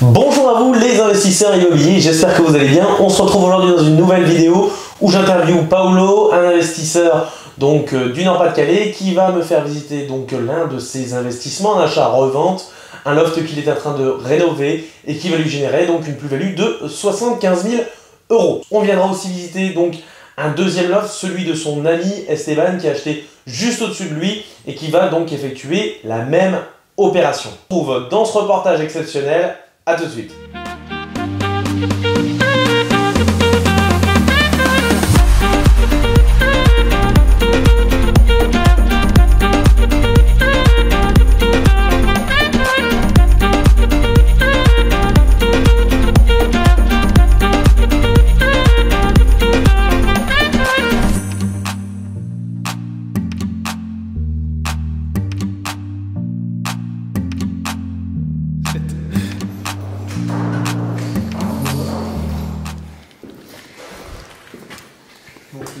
Bonjour à vous les investisseurs immobiliers, j'espère que vous allez bien. On se retrouve aujourd'hui dans une nouvelle vidéo où j'interviewe Paolo, un investisseur du Nord-Pas-de-Calais qui va me faire visiter l'un de ses investissements en achat-revente, un loft qu'il est en train de rénover et qui va lui générer une plus-value de 75 000 €. On viendra aussi visiter un deuxième loft, celui de son ami Esteban qui a acheté juste au-dessus de lui et qui va effectuer la même opération. On se retrouve dans ce reportage exceptionnel. A tout de suite.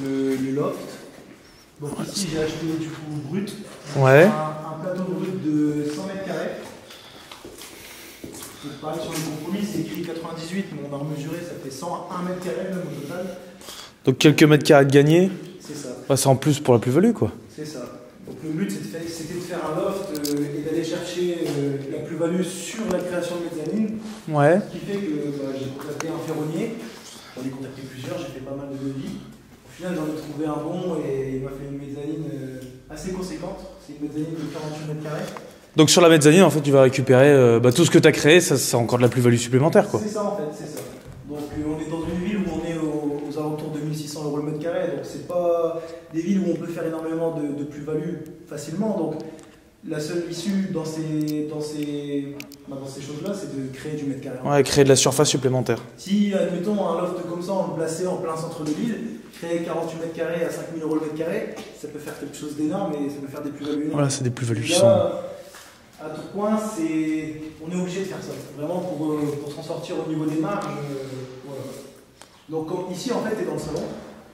Le loft. Donc ici j'ai acheté du coup brut. Ouais. Un plateau brut de 100 mètres carrés. Donc pareil sur le compromis, c'est écrit 98, mais on a remesuré, ça fait 101 mètres carrés même au total. Donc quelques mètres carrés de gagné. C'est ça. Bah, c'est en plus pour la plus-value quoi. C'est ça. Donc le but c'était de faire un loft et d'aller chercher la plus-value sur la création de mezzanine. Ouais. Ce qui fait que j'ai contacté un ferronnier. J'en ai contacté plusieurs, j'ai fait pas mal de devis. Au final, j'en ai trouvé un bon et il m'a fait une mezzanine assez conséquente. C'est une mezzanine de 48 mètres carrés. Donc sur la mezzanine, en fait, tu vas récupérer tout ce que tu as créé, ça c'est encore de la plus-value supplémentaire quoi. C'est ça en fait, c'est ça. Donc on est dans une ville où on est aux alentours de 1600 € le mètre carré. Donc c'est pas des villes où on peut faire énormément de plus-value facilement. Donc la seule issue dans ces choses-là, c'est de créer du mètre carré. Ouais, créer de la surface supplémentaire. Si, admettons, un loft comme ça, on le plaçait en plein centre de ville, créer 48 mètres carrés à 5000 € le mètre carré, ça peut faire quelque chose d'énorme et ça peut faire des plus-values énormes. Voilà, c'est des plus-values qui Là, sont... à Tourcoing, on est obligé de faire ça, vraiment pour s'en sortir au niveau des marges. Voilà. Donc ici, en fait, tu es dans le salon.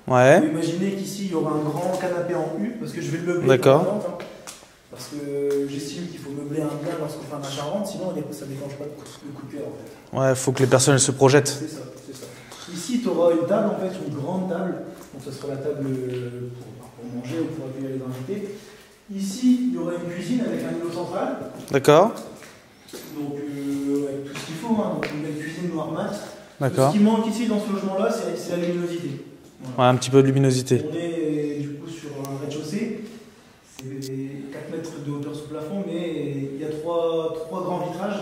Ouais. On peut imaginer qu'ici, il y aura un grand canapé en U, parce que je vais le meubler. D'accord. Parce que j'estime qu'il faut meubler un bien lorsqu'on fait un achat-revente, sinon ça ne déclenche pas de coup de cœur en fait. Ouais, il faut que les personnes se projettent. C'est ça, c'est ça. Ici, tu auras une table, en fait, une grande table. Donc, ça sera la table pour manger ou pour accueillir les invités. Ici, il y aura une cuisine avec un îlot central. D'accord. Donc, avec tout ce qu'il faut, donc une belle cuisine noire mat. D'accord. Ce qui manque ici dans ce logement-là, c'est la luminosité. Voilà. Ouais, un petit peu de luminosité. On est du coup sur un rez-de-chaussée. C'est 4 mètres de hauteur sous plafond, mais il y a trois grands vitrages.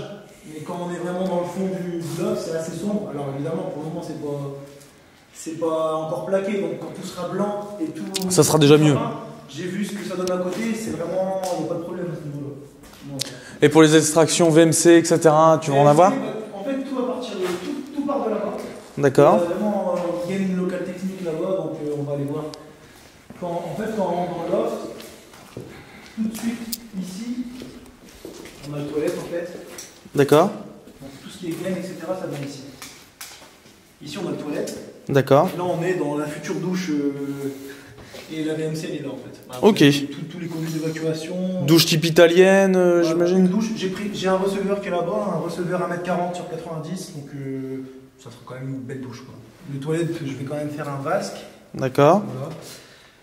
Mais quand on est vraiment dans le fond du loft, c'est assez sombre. Alors évidemment, pour le moment, c'est pas encore plaqué, donc quand tout sera blanc et tout... Ça sera déjà mieux. J'ai vu ce que ça donne à côté, c'est vraiment... Il n'y a pas de problème à ce niveau-là. Donc, Et pour les extractions VMC, etc., tu vas en avoir? En fait, tout va partir de... Tout part de là-bas. D'accord. Vraiment, il y a une locale technique là-bas, donc on va aller voir. Quand on rentre dans le loft, tout de suite, ici, on a la toilette en fait. D'accord. Donc tout ce qui est gaine, etc., ça vient ici. Ici, on a la toilette. D'accord. Là, on est dans la future douche et la VMC, elle est là en fait. Voilà, ok. Tous les conduits d'évacuation. Douche type italienne, voilà, j'imagine. J'ai un receveur qui est là-bas, un receveur 1m40 sur 90, donc ça sera quand même une belle douche. Quoi. Les toilettes, je vais quand même faire un vasque. D'accord.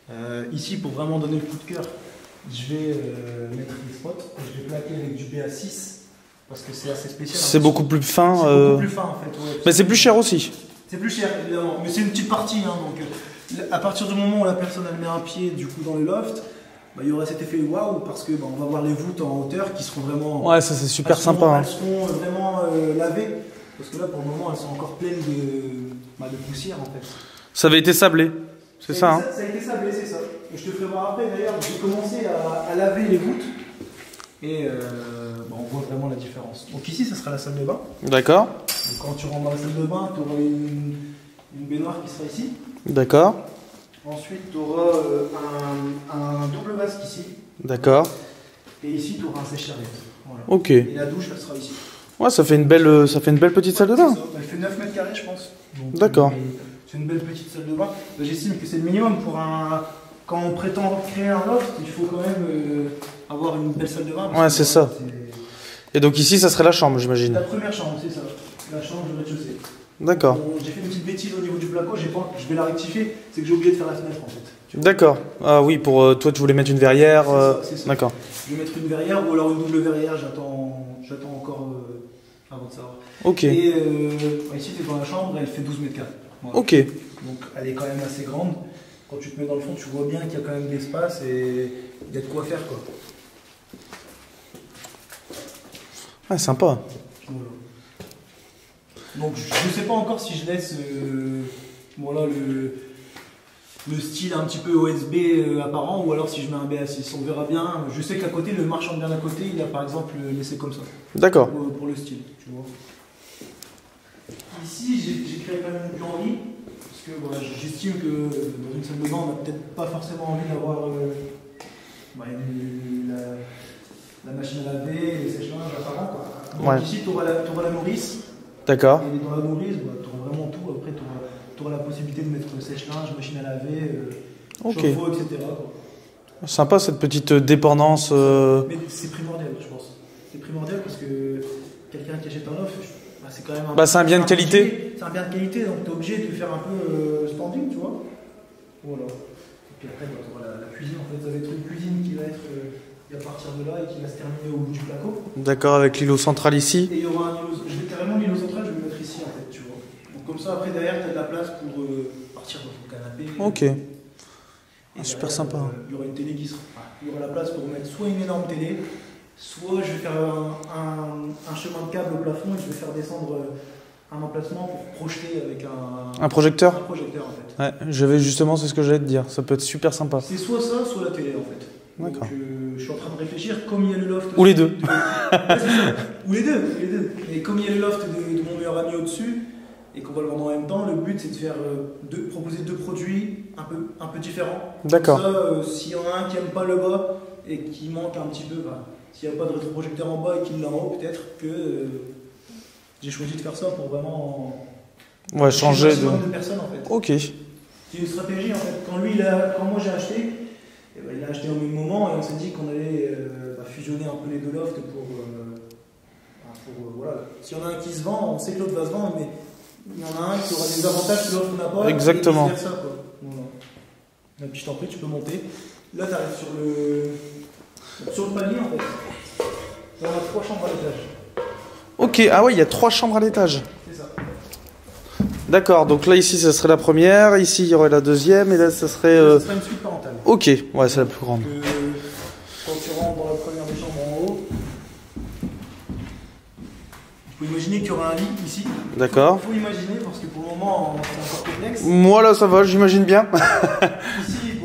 Voilà. Ici, pour vraiment donner le coup de cœur, je vais mettre des spots. Je vais plaquer avec du BA6 parce que c'est assez spécial. C'est beaucoup plus fin. C'est beaucoup plus fin en fait. Ouais, mais c'est plus cher aussi. C'est plus cher évidemment, mais c'est une petite partie. Donc, à partir du moment où la personne elle met un pied du coup dans le loft, il y aura cet effet waouh parce que on va voir les voûtes en hauteur qui seront vraiment. Ouais, ça c'est super sympa. Elles seront vraiment lavées parce que là pour le moment elles sont encore pleines de poussière en fait. Ça avait été sablé, c'est ça, hein? Ça a été sablé, c'est ça. Et je te ferai voir après d'ailleurs, j'ai commencé à laver les voûtes et on voit vraiment la différence. Donc ici, ça sera la salle de bain. D'accord. Donc quand tu rentres dans la salle de bain, tu auras une baignoire qui sera ici. D'accord. Ensuite, tu auras un double vasque ici. D'accord. Et ici, tu auras un sèche-serviette. Voilà. Ok. Et la douche, elle sera ici. Ouais, ça fait une belle petite salle de bain. Elle fait 9 mètres carrés, je pense. D'accord. C'est une belle petite salle de bain. J'estime que c'est le minimum pour un... Quand on prétend créer un loft, il faut quand même avoir une belle salle de bain. Ouais, c'est ça. Et donc ici, ça serait la chambre, j'imagine. La première chambre, c'est ça. La chambre du rez-de-chaussée. D'accord. J'ai fait une petite bêtise au niveau du placo, je vais la rectifier, c'est que j'ai oublié de faire la fenêtre en fait. D'accord. Ah oui, pour toi, tu voulais mettre une verrière. C'est ça. D'accord. Je vais mettre une verrière ou alors une double verrière, j'attends encore avant de savoir. Ok. Et ici, tu es dans la chambre, elle fait 12 mètres carrés. Voilà. Ok. Donc elle est quand même assez grande. Quand tu te mets dans le fond, tu vois bien qu'il y a quand même de l'espace et il y a de quoi faire, quoi. Ah, sympa. Voilà. Donc je ne sais pas encore si je laisse voilà, le style un petit peu OSB apparent ou alors si je mets un BA6. On verra bien. Je sais qu'à côté, le marchand de bien à côté, il a par exemple laissé comme ça. D'accord. Pour le style, tu vois. Ici, j'ai créé quand même une plomberie. Parce que voilà, j'estime que dans une salle de bain, on n'a peut-être pas forcément envie d'avoir la machine à laver, les sèche-linges apparents. Donc ouais. Ici, tu auras la nourrice. D'accord. Et dans la nourrice, tu auras vraiment tout. Après, tu auras la possibilité de mettre sèche-linge, machine à laver, chauffe-eau, etc. Quoi. Sympa cette petite dépendance. Mais c'est primordial, je pense. C'est primordial parce que quelqu'un qui achète un loft, c'est quand même c'est un bien de qualité. C'est un bien de qualité, donc tu es obligé de faire un peu standing, tu vois. Voilà. Et puis après, tu auras la cuisine. En fait, ça va être une cuisine qui va être à partir de là et qui va se terminer au bout du placo. D'accord, avec l'îlot central ici. Et il y aura un îlot. Je vais carrément l'îlot central, je vais le mettre ici en fait, tu vois. Donc comme ça, après derrière, tu as de la place pour partir dans ton canapé. Ok. Super sympa. Il y aura une télé qui sera. Il y aura la place pour mettre soit une énorme télé, soit je vais faire un chemin de câble au plafond et je vais faire descendre un emplacement pour projeter avec un projecteur. Un projecteur en fait. Ouais, justement, c'est ce que j'allais te dire. Ça peut être super sympa. C'est soit ça, soit la télé en fait. D'accord. Donc je suis en train de réfléchir, comme il y a le loft. Ou les deux. Ou les deux. Et comme il y a le loft de mon meilleur ami au-dessus, et qu'on va le vendre en même temps, le but c'est de faire proposer deux produits un peu différents. D'accord. Comme ça, s'il y en a un qui n'aime pas le bas et qui manque un petit peu, s'il n'y a pas de rétroprojecteur en bas et qu'il l'a en haut, peut-être que j'ai choisi de faire ça pour vraiment changer de personnes en fait. Ok. C'est une stratégie en fait. Quand moi j'ai acheté, il a acheté au même moment et on s'est dit qu'on allait fusionner un peu les deux lofts pour voilà. S'il y en a un qui se vend, on sait que l'autre va se vendre, mais il y en a un qui aura des avantages que l'autre n'a pas. Exactement. Et vice-versa, quoi. Voilà. Et puis je t'en prie, tu peux monter. Là, tu arrives sur le palier en fait. Il y a 3 chambres à l'étage. Ok, ah ouais, il y a 3 chambres à l'étage. C'est ça. D'accord, donc là ici ça serait la première, ici il y aurait la deuxième et là ça serait. Ça serait une suite parentale. Ok, ouais, c'est la plus grande. Quand tu rentres dans la première des chambres en haut, il faut imaginer qu'il y aura un lit ici. D'accord. Il faut imaginer parce que pour le moment c'est encore complexe. Moi là ça va, j'imagine bien. Ici,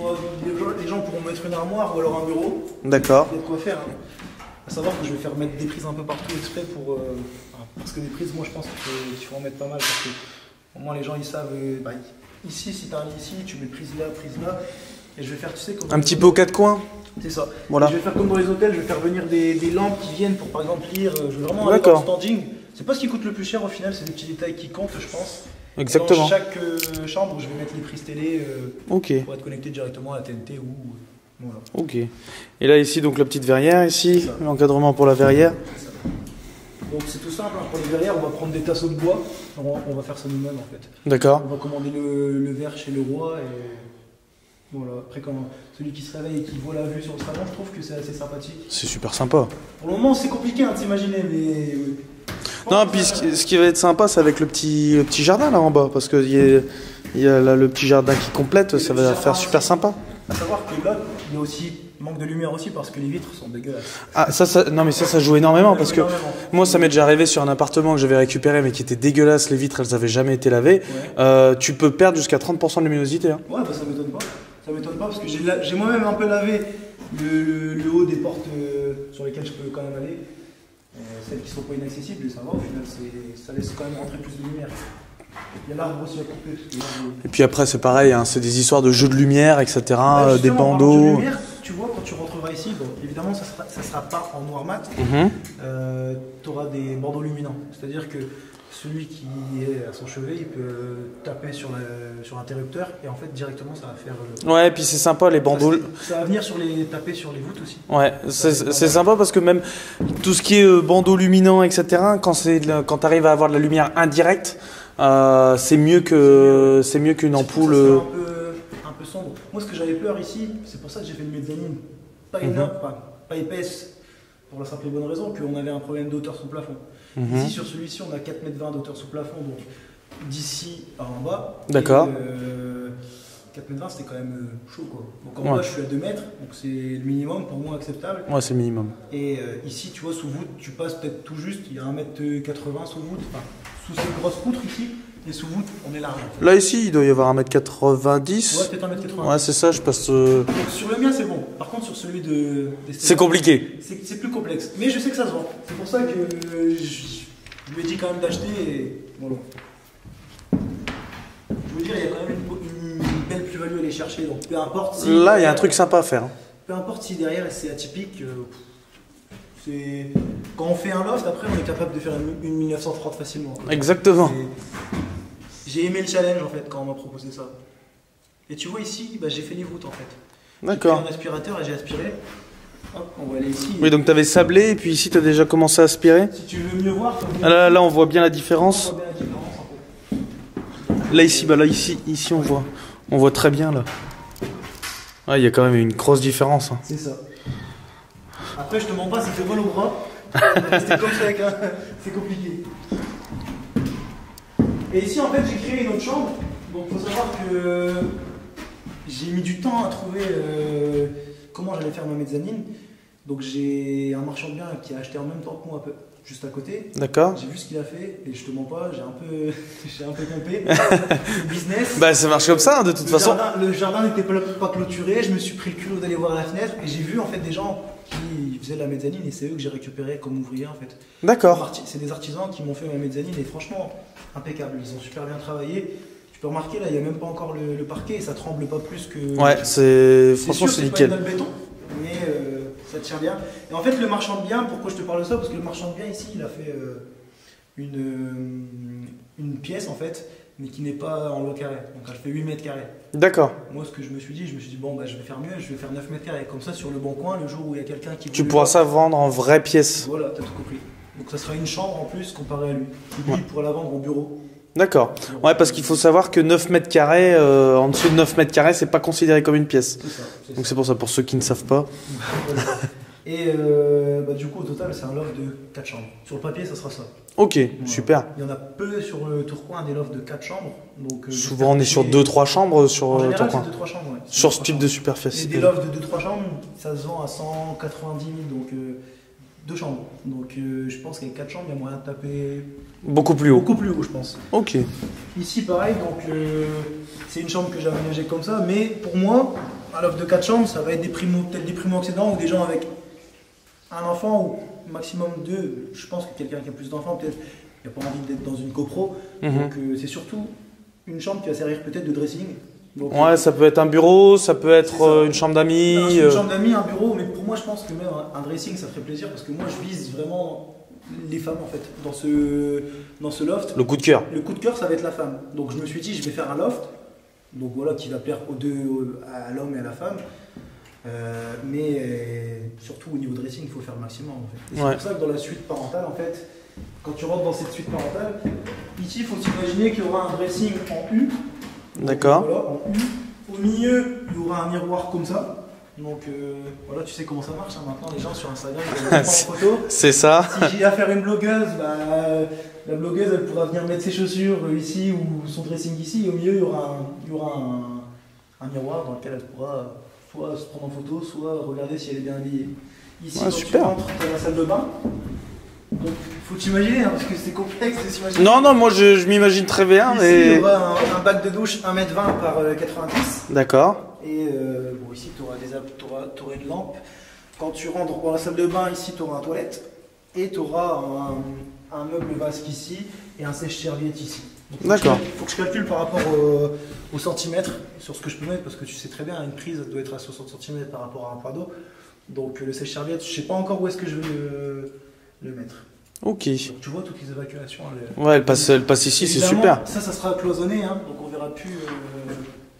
les gens pourront mettre une armoire ou alors un bureau. D'accord. Il y a de quoi faire. À savoir que je vais faire mettre des prises un peu partout exprès pour. Parce que des prises, moi je pense qu'il faut en mettre pas mal parce que au moins les gens ils savent. Ici, si tu as un lit ici, tu mets prise là. Et je vais faire, tu sais, comme. Un petit peu aux 4 coins. C'est ça. Voilà. Je vais faire comme dans les hôtels, je vais faire venir des lampes qui viennent pour par exemple lire. Je vais vraiment aller dans le standing. C'est pas ce qui coûte le plus cher au final, c'est des petits détails qui comptent, je pense. Exactement. Dans chaque chambre, je vais mettre les prises télé pour être connecté directement à la TNT ou. Voilà. Ok. Et là ici donc la petite verrière ici, l'encadrement pour la verrière. C'est ça. Donc c'est tout simple, pour les verrières on va prendre des tasseaux de bois, on va faire ça nous-mêmes en fait. D'accord. On va commander le verre chez le roi et voilà. Après quand celui qui se réveille et qui voit la vue sur le salon, je trouve que c'est assez sympathique. C'est super sympa. Pour le moment c'est compliqué de s'imaginer mais... Non, puis ce qui va être sympa c'est avec le petit jardin là en bas parce qu'il y a là le petit jardin qui complète, ça va faire super sympa. À savoir que là, il y a aussi manque de lumière aussi parce que les vitres sont dégueulasses. Ah non mais ça joue énormément parce que moi ça m'est déjà arrivé sur un appartement que j'avais récupéré mais qui était dégueulasse, les vitres elles avaient jamais été lavées. Ouais. Tu peux perdre jusqu'à 30% de luminosité. Hein. Ouais ça m'étonne pas. Ça m'étonne pas parce que j'ai moi-même un peu lavé le haut des portes sur lesquelles je peux quand même aller. Celles qui sont pas inaccessibles, ça va au final, ça laisse quand même rentrer plus de lumière. Il y a l'arbre aussi à couper. Et puis après c'est pareil, hein, c'est des histoires de jeux de lumière, etc. Des bandeaux. Jeux de lumière, tu vois quand tu rentreras ici, bon, évidemment ça sera pas en noir mat, tu auras des bandeaux luminants. C'est-à-dire que celui qui est à son chevet, il peut taper sur l'interrupteur et en fait directement ça va faire. Ouais, et puis c'est sympa les bandeaux. Ça va venir taper sur les voûtes aussi. Ouais, c'est sympa parce que même tout ce qui est bandeau luminant, etc., quand tu arrives à avoir de la lumière indirecte, c'est mieux qu'une ampoule. Un peu sombre. Moi, ce que j'avais peur ici, c'est pour ça que j'ai fait une mezzanine pas énorme, pas épaisse, pour la simple et bonne raison qu'on avait un problème d'auteur sous plafond. Ici, sur celui-ci, on a 4,20 m d'auteur sous plafond, donc d'ici à en bas. D'accord. 4,20 m, c'était quand même chaud, quoi. Donc en bas, je suis à 2 mètres, donc c'est le minimum pour moi acceptable. Ouais, c'est le minimum. Et ici, tu vois, sous voûte, tu passes peut-être tout juste, il y a 1,80 m sous voûte, enfin, sous ces grosses poutres ici. Et sous voûte, on est large. En fait. Là, ici, il doit y avoir 1,90 m. Ouais, peut-être 1,80 m. Ouais, c'est ça, je passe. Donc, sur le mien, c'est bon. Par contre, sur celui c'est compliqué. C'est plus complexe. Mais je sais que ça se vend. C'est pour ça que je lui ai dit quand même d'acheter. Et... Voilà. Je veux dire, il y a quand même une belle plus-value à aller chercher. Donc, peu importe si. Là, il y a un truc sympa à faire. Peu importe si derrière c'est atypique. Quand on fait un loft, après, on est capable de faire une 1930 facilement. Exactement. J'ai aimé le challenge en fait quand on m'a proposé ça. Et tu vois ici, j'ai fait les voûtes en fait. D'accord. J'ai pris un aspirateur et j'ai aspiré. Hop, on va aller ici. Oui, donc tu avais sablé et puis ici tu as déjà commencé à aspirer. Si tu veux mieux voir, là, on voit bien la différence. On voit bien la différence en fait. Là ici on voit très bien là. Ouais, il y a quand même une grosse différence. Hein. C'est ça. Après, je te mens pas, ça fait mal au bras. C'était comme ça, c'est compliqué. Et ici, en fait, j'ai créé une autre chambre. Donc, il faut savoir que j'ai mis du temps à trouver comment j'allais faire ma mezzanine. Donc, j'ai un marchand de biens qui a acheté en même temps que moi, juste à côté. D'accord. J'ai vu ce qu'il a fait et je te mens pas, j'ai un peu pompé. Le business. Ça marche comme ça, hein, de toute façon. Le jardin n'était pas clôturé. Je me suis pris le culot d'aller voir à la fenêtre et j'ai vu en fait des gens qui faisaient de la mezzanine et c'est eux que j'ai récupéré comme ouvriers en fait. D'accord. C'est des artisans qui m'ont fait ma mezzanine et franchement impeccable, ils ont super bien travaillé. Tu peux remarquer là, il n'y a même pas encore le parquet et ça tremble pas plus que. Ouais, franchement c'est nickel. C'est pas une dalle béton, mais ça tient bien. Et en fait le marchand de biens, pourquoi je te parle de ça? Parce que le marchand de biens ici, il a fait une pièce en fait, mais qui n'est pas en loi carré. Donc elle fait 8 mètres carrés. D'accord. Moi, ce que je me suis dit, bon, je vais faire mieux, je vais faire 9 mètres carrés. Comme ça, sur le bon coin, le jour où il y a quelqu'un qui. Tu pourras ça vendre en vraie pièce. Voilà, t'as tout compris. Donc ça sera une chambre en plus comparé à lui. Lui, il pourra la vendre en bureau. D'accord. Ouais, parce qu'il faut savoir que 9 mètres carrés, en dessous de 9 mètres carrés, c'est pas considéré comme une pièce. C'est ça. Donc c'est pour ça, pour ceux qui ne savent pas. Voilà. Et du coup, au total, c'est un loft de 4 chambres. Sur le papier, ça sera ça. Ok, voilà. super. Il y en a peu sur le Tourcoing des lofts de 4 chambres. Donc, souvent, on est sur 2-3 chambres sur le Tourcoing. C'est 2-3 chambres, ouais. Sur ce type de superficie. Et des lofts de 2-3 chambres, ça se vend à 190 000, donc 2 chambres. Donc je pense qu'avec 4 chambres, il y a moyen de taper beaucoup plus haut. Beaucoup plus haut, je pense. Ok. Ici, pareil, donc c'est une chambre que j'ai aménagée comme ça, mais pour moi, un loft de 4 chambres, ça va être peut-être des primo-accédants ou des gens avec un enfant ou maximum 2. Je pense que quelqu'un qui a plus d'enfants, peut-être, il n'a pas envie d'être dans une copro. Donc c'est surtout une chambre qui va servir peut-être de dressing. Donc, ouais, ça peut être un bureau, ça peut être une chambre d'amis. Une chambre d'amis, un bureau, mais pour moi, je pense que même un dressing, ça ferait plaisir parce que moi, je vise vraiment les femmes en fait dans ce loft. Le coup de cœur. Le coup de cœur, ça va être la femme. Donc je me suis dit, je vais faire un loft, donc voilà, qui va plaire aux deux, à l'homme et à la femme. Mais surtout au niveau dressing, il faut faire le maximum en fait. C'est pour ça que dans la suite parentale, en fait, quand tu rentres dans cette suite parentale, ici, il faut s'imaginer qu'il y aura un dressing en U. D'accord. Voilà, en U. Au milieu, il y aura un miroir comme ça. Donc voilà, tu sais comment ça marche. Hein. Maintenant, les gens sur Instagram, ils prennent en photo. C'est ça. Si j'ai affaire à une blogueuse, la blogueuse, elle pourra venir mettre ses chaussures ici ou son dressing ici. Et au milieu, il y aura un miroir dans lequel elle pourra soit se prendre en photo, soit regarder si elle est bien habillée. Ici, quand tu rentres, tu as la salle de bain. Donc, faut t'imaginer, hein, parce que c'est complexe de s'imaginer. Non, moi je m'imagine très bien. Ici, il y aura un bac de douche 1,20 m par 90. D'accord. Et bon, ici, tu auras une lampe. Quand tu rentres dans la salle de bain, ici, tu auras une toilette. Et tu auras un meuble vasque ici et un sèche-serviette ici. D'accord. Il faut que je calcule par rapport au centimètre sur ce que je peux mettre, parce que tu sais très bien, une prise doit être à 60 cm par rapport à un point d'eau. Donc le sèche-serviette, je ne sais pas encore où est-ce que je vais le mettre. Ok. Donc, tu vois toutes les évacuations. Ouais, elle passe ici, c'est super. Ça sera cloisonné, hein, donc on verra plus.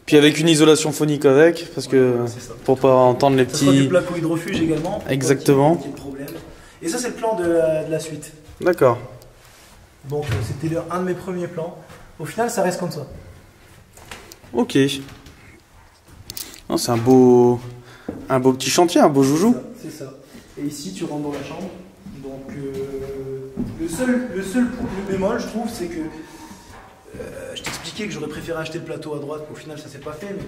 Puis avec une isolation phonique avec, parce que pour pas entendre les ça sera du petits. placo hydrofuge également. Exactement. Pas de problème. Et ça, c'est le plan de la suite. D'accord. Donc c'était un de mes premiers plans. Au final, ça reste comme ça. Ok. C'est un beau petit chantier, un beau joujou. C'est ça. Et ici, tu rentres dans la chambre. Donc le seul bémol, je trouve, c'est que je t'expliquais que j'aurais préféré acheter le plateau à droite. Au final, ça s'est pas fait. Mais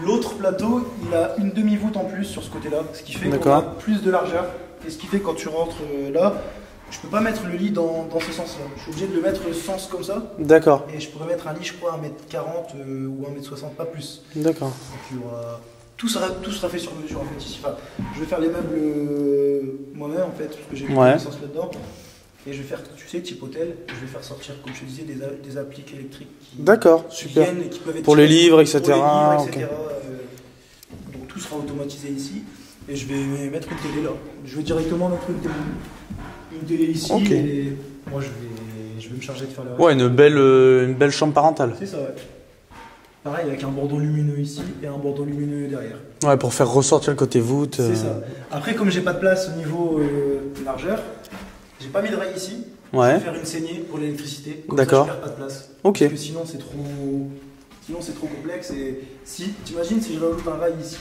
l'autre plateau, il a une demi-voûte en plus sur ce côté-là, ce qui fait qu'on a plus de largeur. Et ce qui fait que quand tu rentres là, je peux pas mettre le lit dans ce sens-là. Je suis obligé de le mettre le sens comme ça. D'accord. Et je pourrais mettre un lit, je crois, 1m40 ou 1m60, pas plus. D'accord. Donc tout sera fait sur mesure en fait ici. Enfin, je vais faire les meubles moi-même en fait, parce que j'ai une connaissance là-dedans. Et je vais faire, tu sais, type hôtel, je vais faire sortir, comme je te disais, des appliques électriques qui super. viennent et qui peuvent être pour les livres, etc. Pour les livres, etc. Okay. Donc tout sera automatisé ici. Et je vais mettre une télé là. Je vais directement mettre une télé ici. Okay. Et moi je vais me charger de faire le reste. Ouais, une belle chambre parentale. C'est ça, ouais. Pareil, avec un bordon lumineux ici et un bordon lumineux derrière. Ouais, pour faire ressortir le côté voûte. C'est ça. Après, comme j'ai pas de place au niveau largeur, j'ai pas mis de rail ici. Ouais. Je vais faire une saignée pour l'électricité. D'accord. Je perds pas de place. Ok. Parce que sinon c'est trop complexe. Et si, t'imagines si je rajoute un rail ici,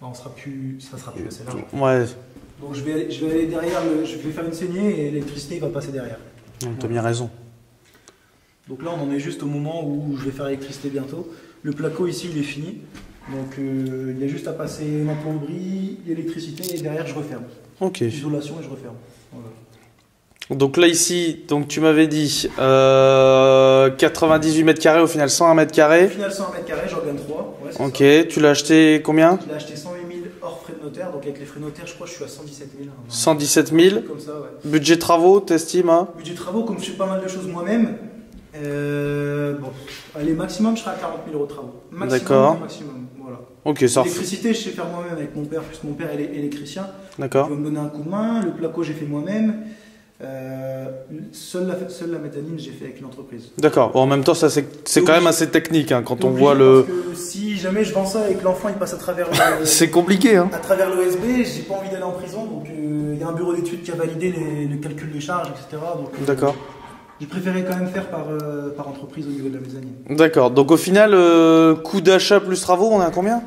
ça sera plus assez large. Ouais. Donc je vais aller derrière, je vais faire une saignée et l'électricité va passer derrière. T'as bien raison. Donc là on en est juste au moment où je vais faire l'électricité bientôt. Le placo ici il est fini. Donc il y a juste à passer ma plomberie, l'électricité et derrière je referme. Ok. Isolation et je referme. Voilà. Donc là ici, donc tu m'avais dit 98 mètres carrés, au final 101 mètres carrés. Au final 101 mètres carrés, j'en gagne 3. Ouais, ok, ça. Tu l'as acheté combien? Je l'ai acheté 108 000 hors frais de notaire, donc avec les frais de notaire je crois que je suis à 117 000. 117 000 comme ça, ouais. Budget travaux, t'estimes hein? Budget travaux, comme je fais pas mal de choses moi-même, bon, allez, maximum je serai à 40 000 euros de travaux. D'accord. Maximum, voilà. Ok, ça. L'électricité, je sais faire moi-même avec mon père, puisque mon père est électricien. D'accord. Il va me donner un coup de main. Le placo, j'ai fait moi-même. Seule la méthanine, j'ai fait avec une entreprise. D'accord. Bon, en même temps, ça c'est quand même assez technique hein, quand on voit le. Parce que si jamais je vends ça et que l'enfant il passe à travers. c'est compliqué hein. À travers l'OSB, j'ai pas envie d'aller en prison, donc il y a un bureau d'études qui a validé le calcul des charges, etc. D'accord. J'ai préféré quand même faire par entreprise au niveau de la mezzanine. D'accord. Donc au final, coût d'achat plus travaux, on est à combien?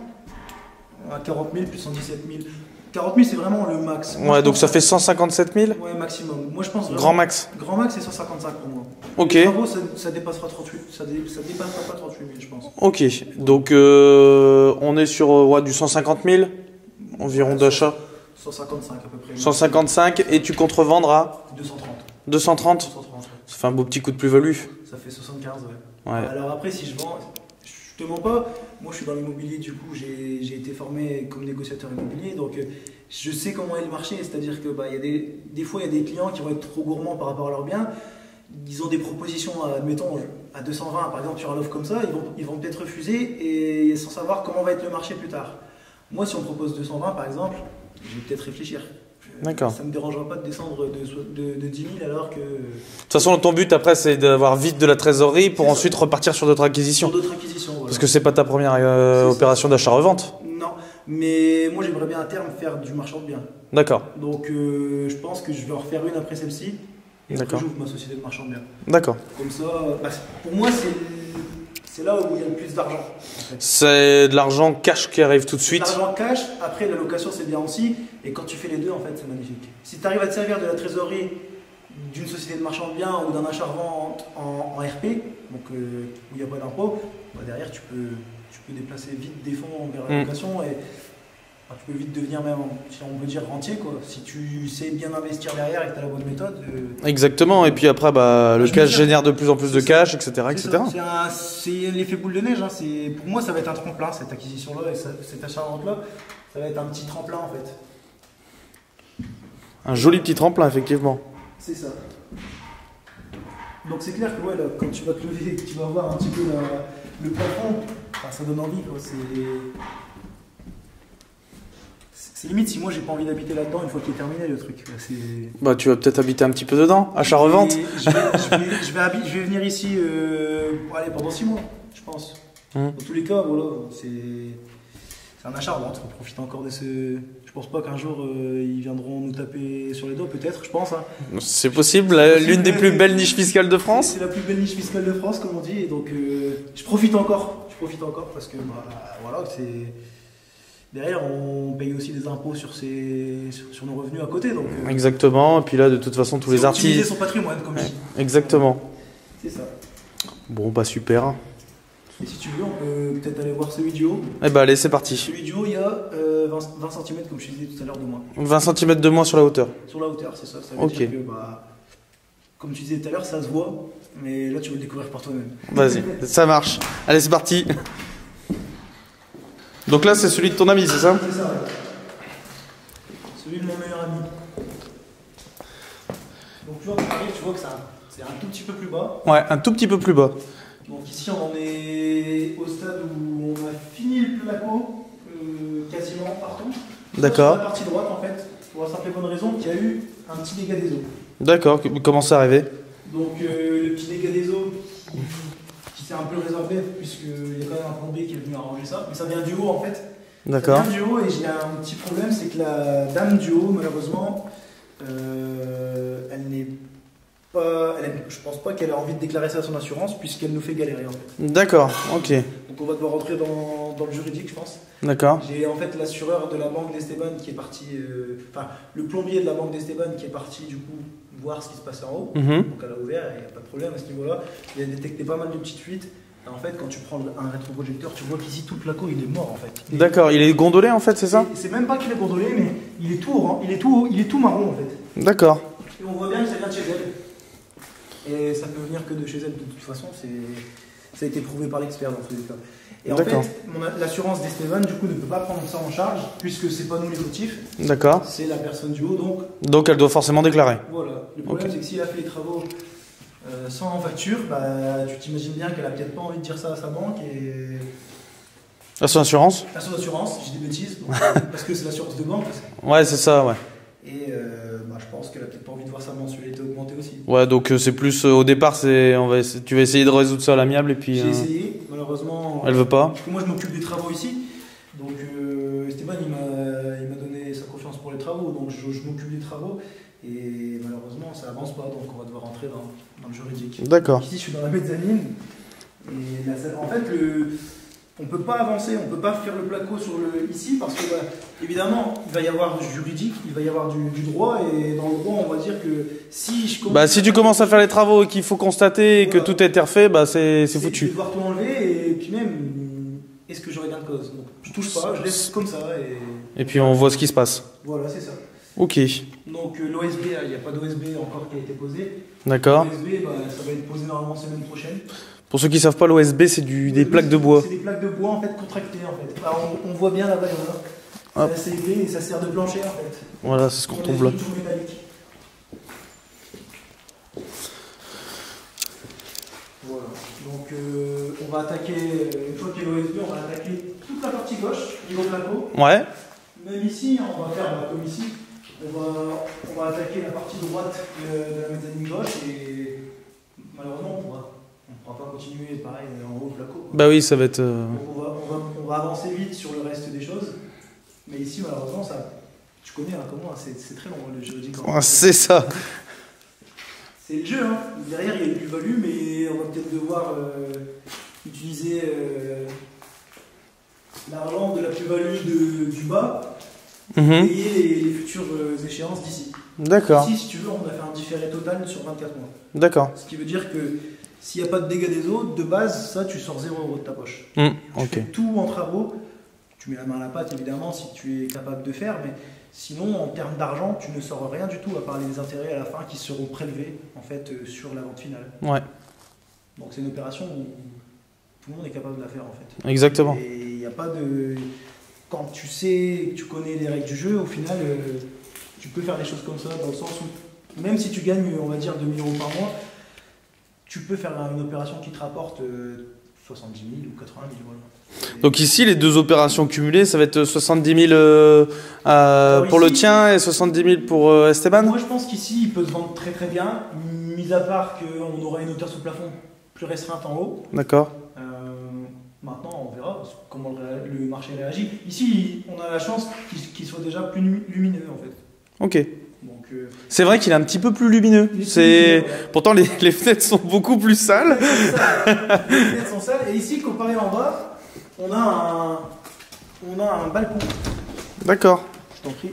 À 40 000 plus 117 000. 40 000 c'est vraiment le max. Moi, ouais, donc ça fait 157 000? Ouais, maximum. Moi je pense vraiment, grand max. Grand max c'est 155 pour moi. Ok. Les travaux ça dépassera 38. Ça dépassera pas 38 000 je pense. Ok. Donc on est sur du 150 000 environ d'achat. 155 à peu près. 155 et tu comptes revendre à 230. 230. 230 ouais. Ça fait un beau petit coup de plus-value. Ça fait 75 ouais. Ouais. Alors après si je vends, je te mens pas, moi je suis dans l'immobilier du coup, j'ai été formé comme négociateur immobilier, donc je sais comment est le marché, c'est-à-dire que y a des fois il y a des clients qui vont être trop gourmands par rapport à leurs biens, ils ont des propositions, admettons à 220 par exemple sur un offre comme ça, ils vont peut-être refuser et sans savoir comment va être le marché plus tard. Moi si on me propose 220 par exemple, je vais peut-être réfléchir. D'accord. Ça ne me dérangera pas de descendre de 10 000 alors que... De toute façon, ton but après, c'est d'avoir vite de la trésorerie pour ensuite repartir sur d'autres acquisitions. Sur d'autres acquisitions, voilà. Parce que c'est pas ta première opération d'achat-revente. Non, mais moi j'aimerais bien à terme faire du marchand de biens. D'accord. Donc je pense que je vais en refaire une après celle-ci. Et après j'ouvre ma société de marchand de biens. D'accord. Comme ça, pour moi c'est là où il y a le plus d'argent. En fait. C'est de l'argent cash qui arrive tout de suite. L'argent cash, après la location c'est bien aussi. Et quand tu fais les deux, en fait, c'est magnifique. Si tu arrives à te servir de la trésorerie d'une société de marchand de biens ou d'un achat-revente en RP, donc où il n'y a pas d'impôt, derrière tu peux déplacer vite des fonds vers la location et tu peux vite devenir même, si on peut dire, rentier quoi. Si tu sais bien investir derrière et que tu as la bonne méthode. Exactement, et puis après le cash génère de plus en plus de cash, etc. C'est l'effet boule de neige, hein. Pour moi ça va être un tremplin cette acquisition-là et cet achat-revente-là, ça va être un petit tremplin en fait. Un joli petit tremplin, effectivement. C'est ça. Donc c'est clair que ouais, là, quand tu vas te lever et que tu vas voir un petit peu le plafond, ça donne envie. C'est C'est limite si moi j'ai pas envie d'habiter là-dedans une fois qu'il est terminé le truc. Bah tu vas peut-être habiter un petit peu dedans, achat-revente. Je vais venir ici pendant 6 mois, je pense. Dans tous les cas, voilà, c'est un achat-revente, on profite encore de ce... Je pense pas qu'un jour ils viendront nous taper sur les doigts, peut-être, je pense. Hein. C'est possible, l'une des plus belles niches fiscales de France. C'est la plus belle niche fiscale de France, comme on dit, et donc je profite encore parce que voilà, c'est... Derrière, on paye aussi des impôts sur nos revenus à côté. Donc, exactement, et puis là, de toute façon, tous les artistes... optimiser son patrimoine, comme je dis. Exactement. C'est ça. Bon, bah super. Et si tu veux, on peut peut-être aller voir celui du haut. Eh bah allez, c'est parti. Celui du haut, il y a 20 cm, comme je te disais tout à l'heure, de moins. 20 cm de moins sur la hauteur. Sur la hauteur, c'est ça. Ça veut dire que, comme tu disais tout à l'heure, ça se voit, mais là, tu vas le découvrir par toi-même. Vas-y, ça marche. Allez, c'est parti. Donc là, c'est celui de ton ami, c'est ça? C'est ça, ouais. Celui de mon meilleur ami. Donc tu vois, quand tu arrives, tu vois que c'est un tout petit peu plus bas. Ouais, un tout petit peu plus bas. Donc ici, on en est au stade où on a fini le placo, quasiment partout. D'accord. Sur la partie droite, en fait, pour la simple et bonne raison qu'il y a eu un petit dégât des eaux. D'accord, comment c'est arrivé? Donc le petit dégât des eaux qui s'est un peu résorbé, puisqu'il y a quand même un plombier qui est venu arranger ça. Mais ça vient du haut, en fait. D'accord. Ça vient du haut, et j'ai un petit problème, c'est que la dame du haut, malheureusement, elle n'est pas... je pense pas qu'elle a envie de déclarer ça à son assurance, puisqu'elle nous fait galérer, en fait. D'accord, ok. Donc on va devoir rentrer dans le juridique, je pense. D'accord. J'ai en fait l'assureur de la banque d'Esteban qui est parti... Enfin, le plombier de la banque d'Esteban qui est parti, du coup, voir ce qui se passait en haut. Donc elle a ouvert, il n'y a pas de problème à ce niveau-là. Il a détecté pas mal de petites fuites. Et en fait, quand tu prends un rétroprojecteur, tu vois qu'ici, tout le placo, il est mort, en fait. D'accord, il est gondolé, en fait, c'est ça? C'est même pas qu'il est gondolé, mais il est tout marron, en fait. D'accord. Et on voit bien que ça vient de chez elle. Et ça peut venir que de chez elle, de toute façon. Ça a été prouvé par l'expert dans tous les cas. Et en fait, l'assurance d'Esteban, du coup, ne peut pas prendre ça en charge, puisque c'est pas nous les motifs. D'accord. C'est la personne du haut, donc... Donc elle doit forcément déclarer. Voilà. Le problème, c'est que s'il a fait les travaux sans facture, bah, tu t'imagines bien qu'elle a peut-être pas envie de dire ça à sa banque et... À son assurance? À son assurance, j'ai des bêtises, donc, parce que c'est l'assurance de banque. Ouais, c'est ça, ouais. Et je pense qu'elle a peut-être pas envie de voir sa mensualité augmenter aussi. Ouais, donc c'est plus au départ, tu vas essayer de résoudre ça à l'amiable et puis. J'ai essayé, malheureusement. Elle veut pas. Parce que moi je m'occupe des travaux ici, donc Esteban il m'a donné sa confiance pour les travaux, donc je m'occupe des travaux et malheureusement ça avance pas, donc on va devoir rentrer dans le juridique. D'accord. Ici je suis dans la mezzanine et en fait on peut pas avancer, on peut pas faire le placo ici parce que évidemment il va y avoir du juridique, il va y avoir du droit et dans le droit on va dire que si je commence si tu commences à faire les travaux et qu'il faut constater que tout a été refait, c'est foutu. Je vais devoir tout enlever et puis même est-ce que j'aurai gain de cause? Donc je touche pas, je laisse comme ça et puis on voit ce qui se passe. Voilà, c'est ça. Ok. Donc l'OSB, il n'y a pas d'OSB encore qui a été posé. D'accord. L'OSB, ça va être posé normalement semaine prochaine. Pour ceux qui ne savent pas, l'OSB, c'est des plaques de bois. C'est des plaques de bois en fait contractées en fait. Alors, on voit bien là-bas, c'est assez épais et ça sert de plancher en fait. Voilà, c'est ce qu'on retrouve là. Voilà. Donc on va attaquer, une fois qu'il y a l'OSB, on va attaquer toute la partie gauche, niveau placo. Ouais. Même ici, on va faire comme ici. On va attaquer la partie droite de la mezzanine gauche et malheureusement on ne pourra pas continuer pareil en haut placo. Bah oui, ça va être... On va avancer vite sur le reste des choses, mais ici malheureusement tu connais comment c'est très long le juridique. C'est ça. C'est le jeu, hein. Derrière il y a une plus-value, mais on va peut-être devoir utiliser l'argent de la plus-value du bas. Payer les futures échéances d'ici. D'accord. Ici, si tu veux, on a fait un différé total sur 24 mois. D'accord. Ce qui veut dire que s'il n'y a pas de dégâts des eaux, de base, ça, tu sors 0 € de ta poche. Tu fais tout en travaux. Tu mets la main à la pâte, évidemment, si tu es capable de faire, mais sinon, en termes d'argent, tu ne sors rien du tout, à part les intérêts à la fin qui seront prélevés, en fait, sur la vente finale. Ouais. Donc, c'est une opération où tout le monde est capable de la faire, en fait. Exactement. Et il n'y a pas de... Quand tu sais, tu connais les règles du jeu, au final, tu peux faire des choses comme ça, dans le sens où, même si tu gagnes, on va dire, 2 000 € par mois, tu peux faire une opération qui te rapporte 70 000 ou 80 000, voilà. Donc ici, les deux opérations cumulées, ça va être 70 000 pour le ici, tien et 70 000 pour Esteban. Moi, je pense qu'ici, il peut se vendre très très bien, mis à part qu'on aura une hauteur sous plafond plus restreinte en haut. D'accord. Maintenant, on verra comment le marché réagit. Ici, on a la chance qu'il soit déjà plus lumineux, en fait. Ok. Donc, c'est vrai qu'il est un petit peu plus lumineux. Pourtant, les fenêtres sont beaucoup plus sales. Les fenêtres sont sales. Et ici, comparé en bas, on a un balcon. D'accord. Je t'en prie.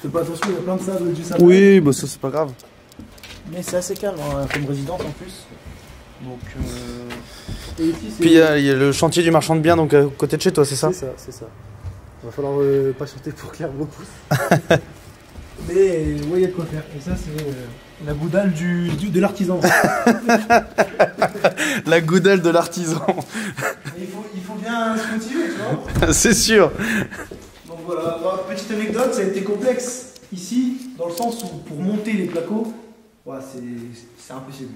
Fais pas attention, il y a plein de sable du sable. Oui, bah ça c'est pas grave. Mais c'est assez calme hein, comme résidence en plus. Donc, et ici, puis il y a le chantier du marchand de biens donc à côté de chez toi, c'est ça? C'est ça. Il va falloir patienter pour Claire repousse. Mais ouais, il y a de quoi faire. Et ça, c'est la goudale de l'artisan. La goudale de l'artisan. Il faut bien se motiver, tu vois. C'est sûr. Donc voilà, petite anecdote, ça a été complexe ici, dans le sens où pour monter les placos, ouais, c'est impossible.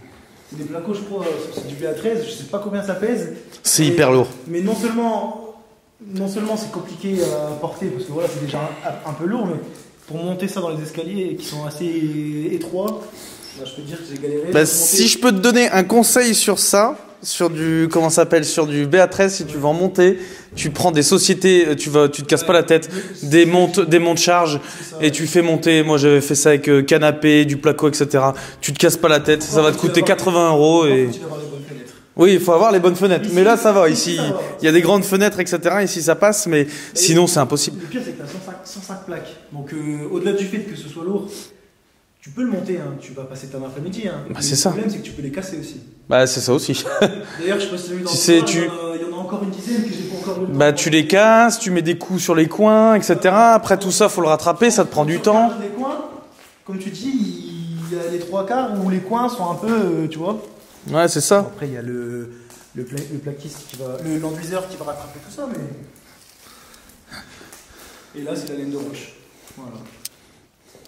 C'est des placos, je crois, c'est du BA13, je sais pas combien ça pèse. C'est hyper lourd. Mais non seulement c'est compliqué à porter, parce que voilà, c'est déjà un peu lourd, mais pour monter ça dans les escaliers qui sont assez étroits, bah, je peux te dire que j'ai galéré. Bah, si je peux te donner un conseil sur ça, sur du BA13, si tu veux en monter, tu prends des sociétés, tu te casses pas la tête, des montes charges et tu fais monter. Moi j'avais fait ça avec canapé, du placo, etc. Tu te casses pas la tête, ça va te coûter 80 € et. Oui, il faut avoir les bonnes fenêtres. Ici, mais là, ça va. Ici, ça va. il y a des grandes fenêtres, etc. Ici, ça passe, mais sinon, c'est impossible. Le pire, c'est que tu as 105 plaques. Donc, au-delà du fait que ce soit lourd, tu peux le monter. Hein. Tu vas passer ton après-midi. Hein. Bah, c'est ça. Le problème, c'est que tu peux les casser aussi. Bah, c'est ça aussi. D'ailleurs, je sais pas si tu as vu dans il y en a encore une dizaine que j'ai pas encore eu le temps. Bah, tu les casses, tu mets des coups sur les coins, etc. Après, tout ça, faut le rattraper, ça te prend du temps. Les coins, comme tu dis, il y a les trois quarts où les coins sont un peu, tu vois. Ouais, c'est ça. Après, il y a le plaquiste l'enduiseur qui va rattraper tout ça, mais. Et là, c'est la laine de roche. Voilà.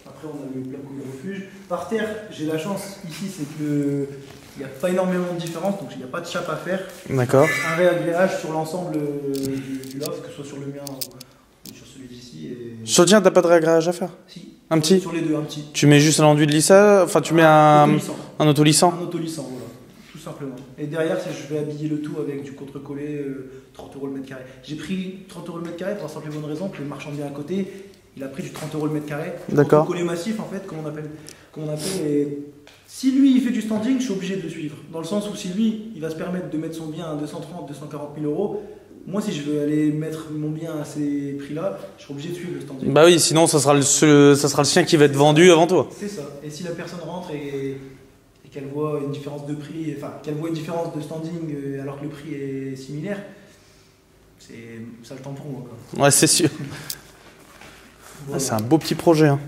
Après, on a le placo de refuge. Par terre, j'ai la chance ici, c'est que il n'y a pas énormément de différence, donc il n'y a pas de chape à faire. D'accord. Un réagréage sur l'ensemble du loft, que ce soit sur le mien ou sur celui d'ici. Et... Sur le tien, t'as pas de réagrégage à faire? Si. Un petit? Sur les deux, un petit. Tu mets juste un enduit de lissage, enfin tu mets un autolissant. Un autolissant, voilà. Tout simplement. Et derrière, je vais habiller le tout avec du contre-collé, 30 € le mètre carré. J'ai pris 30 € le mètre carré pour la simple et bonne raison que le marchand de biens à côté, il a pris du 30 € le mètre carré. D'accord. Contre-collé massif, en fait, comme on appelle. Et si lui, il fait du standing, je suis obligé de le suivre. Dans le sens où si lui, il va se permettre de mettre son bien à 230, 240 000 €, moi, si je veux aller mettre mon bien à ces prix-là, je suis obligé de suivre le standing. Bah oui, sinon ça sera le sien qui va être vendu avant toi. C'est ça. Et si la personne rentre et qu'elle voit une différence de prix, enfin qu'elle voit une différence de standing alors que le prix est similaire, ça le temps pour moi, quoi. Ouais, c'est sûr. Voilà. Ah, c'est un beau petit projet. Hein.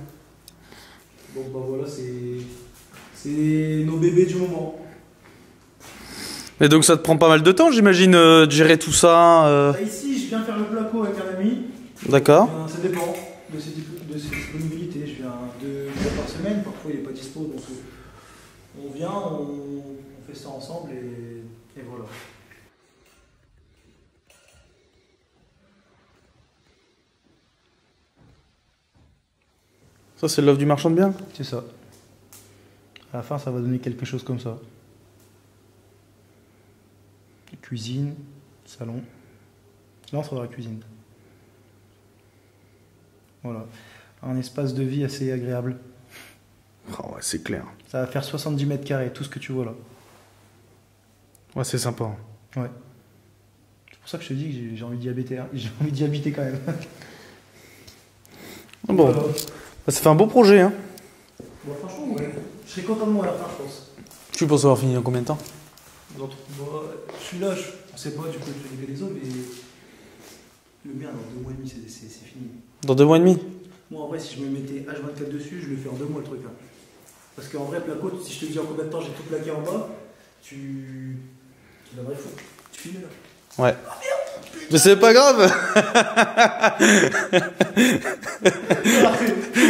Donc bah voilà, c'est nos bébés du moment. Et donc ça te prend pas mal de temps, j'imagine, de gérer tout ça. Ici, je viens faire le placo avec un ami. D'accord. Ça dépend de ses disponibilités. Je viens 2 fois par semaine, parfois il n'est pas dispo, donc on vient, on fait ça ensemble et voilà. Ça, c'est l'offre du marchand de biens? C'est ça. À la fin, ça va donner quelque chose comme ça. Cuisine, salon. Là, on sera dans la cuisine. Voilà. Un espace de vie assez agréable. Oh ouais, c'est clair. Ça va faire 70 mètres carrés, tout ce que tu vois là. Ouais, c'est sympa. Ouais. C'est pour ça que je te dis que j'ai envie d'y habiter. Hein. J'ai envie d'y habiter quand même. Bon. Voilà. Ça fait un beau projet, hein. Bon, franchement, ouais. Je serais content de moi à la fin, je pense. Tu penses avoir fini dans combien de temps? Celui-là, on sait pas du coup je vais les autres, mais le mien, dans 2 mois et demi, c'est fini. Dans 2 mois et demi? Moi, en vrai, si je me mettais H24 dessus, je le fais en 2 mois le truc. Hein. Parce qu'en vrai, placo, si je te dis en combien de temps j'ai tout plaqué en bas, tu devrais fou. Tu finis là. Ouais. Mais c'est pas grave.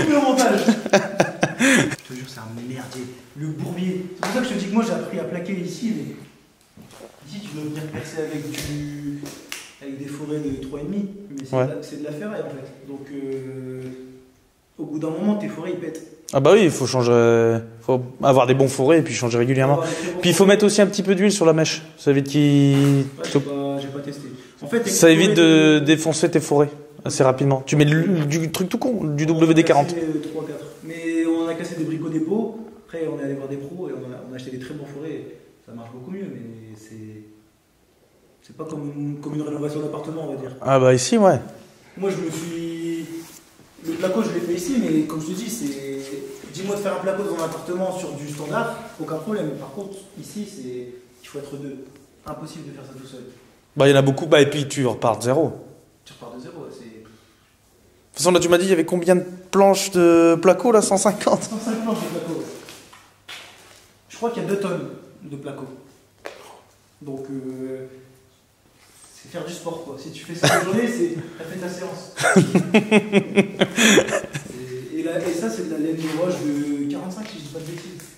Le montage. Je te jure, c'est un merdier. Le bourbier. C'est pour ça que je te dis que moi j'ai appris à plaquer ici, mais Ici, tu dois venir percer avec des forêts de 3,5, mais c'est de la ferraille en fait. Donc, au bout d'un moment, tes forêts ils pètent. Ah bah oui, il faut changer, faut avoir des bons forêts et puis changer régulièrement. Puis il faut mettre aussi un petit peu d'huile sur la mèche, ça évite qu'il... J'ai pas testé. En fait, ça évite de défoncer tes forêts assez rapidement. Tu mets du truc tout con, du WD-40. 3, 4. Mais on a cassé des bricots dépôts, après on est allé voir des pros et on a acheté des très bons forêts. Ça marche beaucoup mieux, mais c'est pas comme une rénovation d'appartement, on va dire. Ah bah ici, ouais. Moi, le placo, je l'ai fait ici, mais comme je te dis, dis-moi de faire un placo dans un appartement sur du standard, aucun problème. Par contre, ici, il faut être deux. Impossible de faire ça tout seul. Bah, il y en a beaucoup, bah, et puis tu repars de zéro. Tu repars de zéro, c'est... De toute façon, là, tu m'as dit, il y avait combien de planches de placo, là? 150? 105 planches de placo. Je crois qu'il y a 2 tonnes de placo. Donc, c'est faire du sport, quoi. Si tu fais ça la journée, t'as fait ta séance. et ça, c'est de la laine de roche de 45, si je dis pas de bêtises.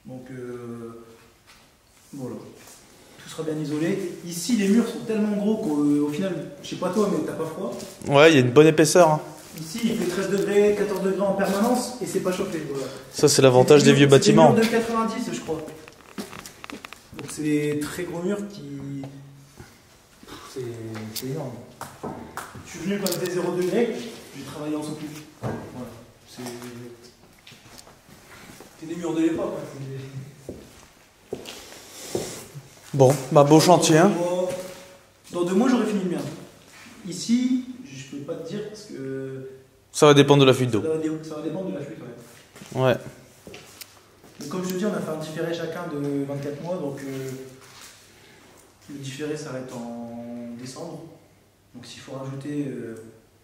Donc, voilà. Tout sera bien isolé. Ici, les murs sont tellement gros qu'au final, je sais pas toi, mais t'as pas froid. Ouais, il y a une bonne épaisseur. Hein. Ici, il fait 13 degrés, 14 degrés en permanence et c'est pas chauffé. Voilà. Ça, c'est l'avantage des vieux bâtiments. C'est des murs de 90, je crois. Donc, c'est des très gros murs qui. C'est énorme. Je suis venu quand il faisait 0 degré, j'ai travaillé en sous-couche. Voilà. C'est des murs de l'époque. Hein. Bon, bah beau chantier. Hein. Dans 2 mois, j'aurai fini le mien. Ici, je peux pas te dire parce que. Ça va dépendre de la fuite d'eau. Ça va dépendre de la fuite, ouais. Ouais. Mais comme je te dis, on a fait un différé chacun de 24 mois, donc le différé s'arrête en décembre. Donc s'il faut rajouter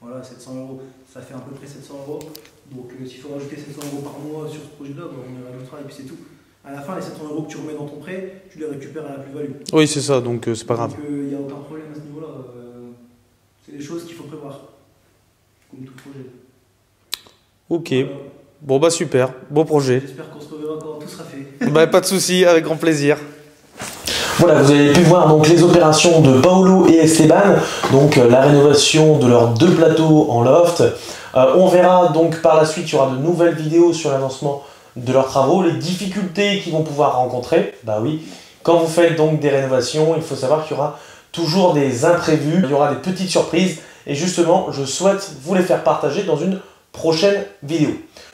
voilà, 700 €, ça fait à peu près 700 €. Donc s'il faut rajouter 700 € par mois sur ce projet-là, bah, on y rajoutera et puis c'est tout. À la fin, les 700 € que tu remets dans ton prêt, tu les récupères à la plus-value. Oui, c'est ça, donc c'est pas grave. Donc il n'y a aucun problème à ce niveau-là. C'est des choses qu'il faut prévoir, comme tout projet. Ok. Bon bah super, beau projet. J'espère qu'on se reverra quand tout sera fait. Bah pas de souci, avec grand plaisir. Voilà, vous avez pu voir donc les opérations de Paolo et Esteban, donc la rénovation de leurs 2 plateaux en loft. On verra donc par la suite, il y aura de nouvelles vidéos sur l'avancement de leurs travaux, les difficultés qu'ils vont pouvoir rencontrer. Bah oui, quand vous faites donc des rénovations, il faut savoir qu'il y aura toujours des imprévus, il y aura des petites surprises et justement, je souhaite vous les faire partager dans une prochaine vidéo.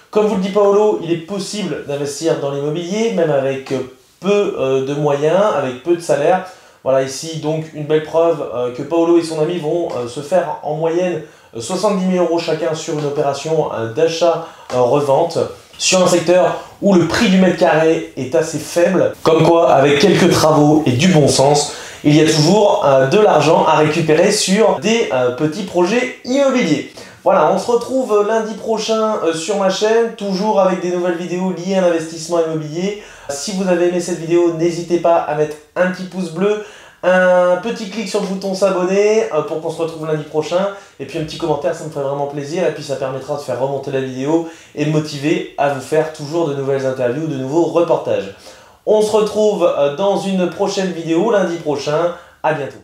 Comme vous le dit Paolo, il est possible d'investir dans l'immobilier, même avec peu de moyens, avec peu de salaire. Voilà ici donc une belle preuve que Paolo et son ami vont se faire en moyenne 70 000 € chacun sur une opération d'achat-revente sur un secteur où le prix du mètre carré est assez faible. Comme quoi, avec quelques travaux et du bon sens, il y a toujours de l'argent à récupérer sur des petits projets immobiliers. Voilà, on se retrouve lundi prochain sur ma chaîne, toujours avec des nouvelles vidéos liées à l'investissement immobilier. Si vous avez aimé cette vidéo, n'hésitez pas à mettre un petit pouce bleu, un petit clic sur le bouton s'abonner pour qu'on se retrouve lundi prochain. Et puis un petit commentaire, ça me ferait vraiment plaisir. Et puis ça permettra de faire remonter la vidéo et de motiver à vous faire toujours de nouvelles interviews, de nouveaux reportages. On se retrouve dans une prochaine vidéo lundi prochain. À bientôt.